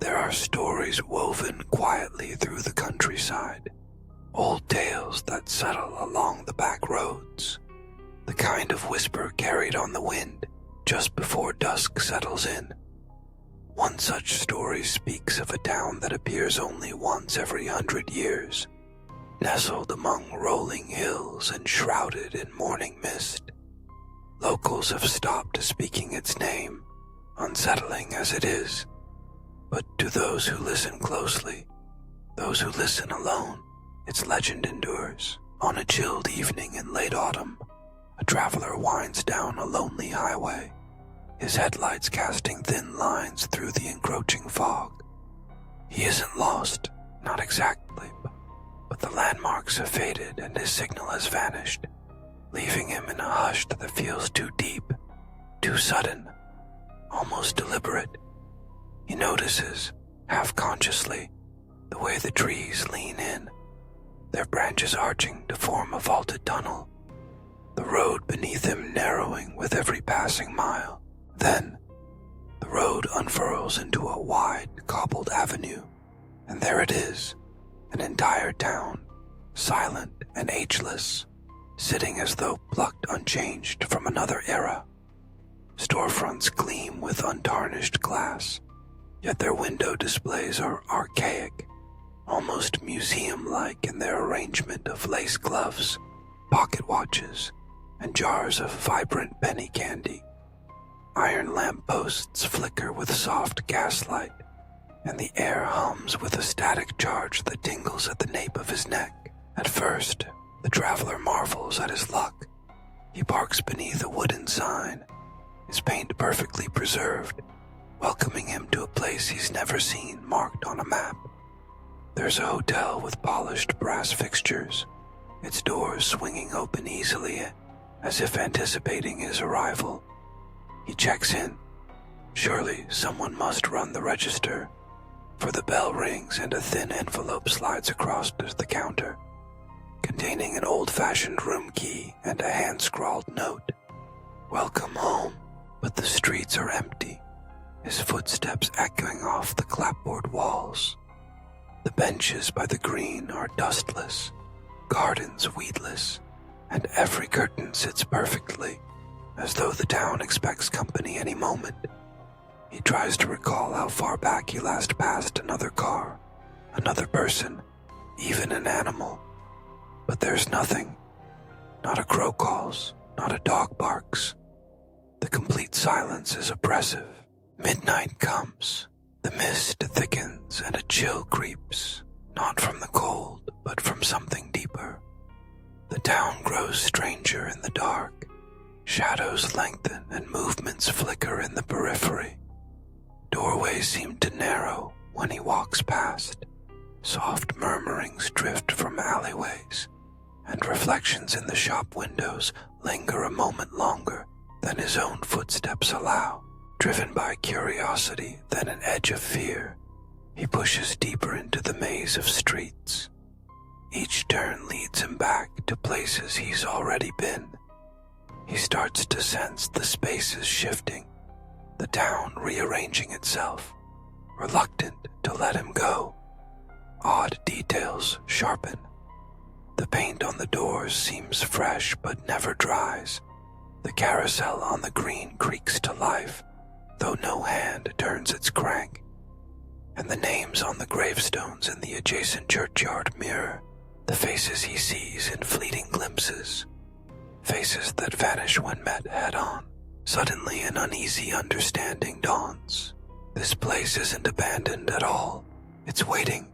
There are stories woven quietly through the countryside, old tales that settle along the back roads, the kind of whisper carried on the wind just before dusk settles in. One such story speaks of a town that appears only once every 100 years, nestled among rolling hills and shrouded in morning mist. Locals have stopped speaking its name, unsettling as it is. But to those who listen closely, those who listen alone, its legend endures. On a chilled evening in late autumn, a traveler winds down a lonely highway, his headlights casting thin lines through the encroaching fog. He isn't lost, not exactly, but the landmarks have faded and his signal has vanished, leaving him in a hush that feels too deep, too sudden, almost deliberate. He notices, half consciously, the way the trees lean in, their branches arching to form a vaulted tunnel, the road beneath him narrowing with every passing mile. Then, the road unfurls into a wide, cobbled avenue, and there it is, an entire town, silent and ageless, sitting as though plucked unchanged from another era. Storefronts gleam with untarnished glass, yet their window displays are archaic, almost museum-like in their arrangement of lace gloves, pocket watches, and jars of vibrant penny candy. Iron lampposts flicker with soft gaslight, and the air hums with a static charge that tingles at the nape of his neck. At first, the traveler marvels at his luck. He parks beneath a wooden sign, his paint perfectly preserved, welcoming him to a place he's never seen marked on a map. There's a hotel with polished brass fixtures, its doors swinging open easily as if anticipating his arrival. He checks in. Surely someone must run the register, for the bell rings and a thin envelope slides across to the counter, containing an old-fashioned room key and a hand-scrawled note. Welcome home. But the streets are empty, his footsteps echoing off the clapboard walls. The benches by the green are dustless, gardens weedless, and every curtain sits perfectly, as though the town expects company any moment. He tries to recall how far back he last passed another car, another person, even an animal. But there's nothing. Not a crow calls, not a dog barks. The complete silence is oppressive. Midnight comes. The mist thickens and a chill creeps, not from the cold, but from something deeper. The town grows stranger in the dark. Shadows lengthen and movements flicker in the periphery. Doorways seem to narrow when he walks past. Soft murmurings drift from alleyways, and reflections in the shop windows linger a moment longer than his own footsteps allow. Driven by curiosity than an edge of fear, he pushes deeper into the maze of streets. Each turn leads him back to places he's already been. He starts to sense the spaces shifting, the town rearranging itself, reluctant to let him go. Odd details sharpen. The paint on the doors seems fresh but never dries. The carousel on the green creaks to life, though no hand turns its crank. And the names on the gravestones in the adjacent churchyard mirror the faces he sees in fleeting glimpses, faces that vanish when met head-on. Suddenly an uneasy understanding dawns. This place isn't abandoned at all. It's waiting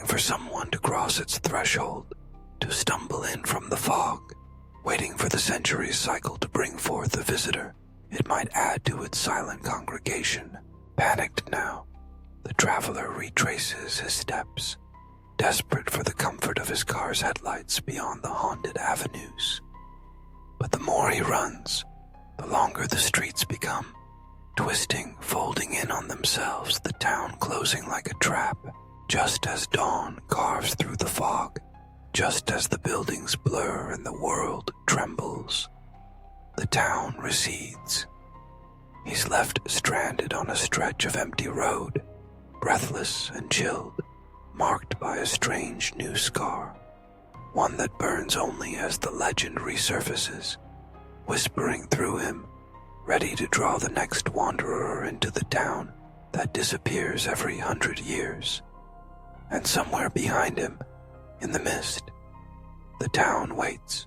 for someone to cross its threshold, to stumble in from the fog, waiting for the centuries cycle to bring forth a visitor it might add to its silent congregation. Panicked now, the traveler retraces his steps, desperate for the comfort of his car's headlights beyond the haunted avenues. But the more he runs, the longer the streets become, twisting, folding in on themselves, the town closing like a trap, just as dawn carves through the fog, just as the buildings blur and the world trembles. The town recedes. He's left stranded on a stretch of empty road, breathless and chilled, marked by a strange new scar, one that burns only as the legend resurfaces, whispering through him, ready to draw the next wanderer into the town that disappears every 100 years. And somewhere behind him, in the mist, the town waits,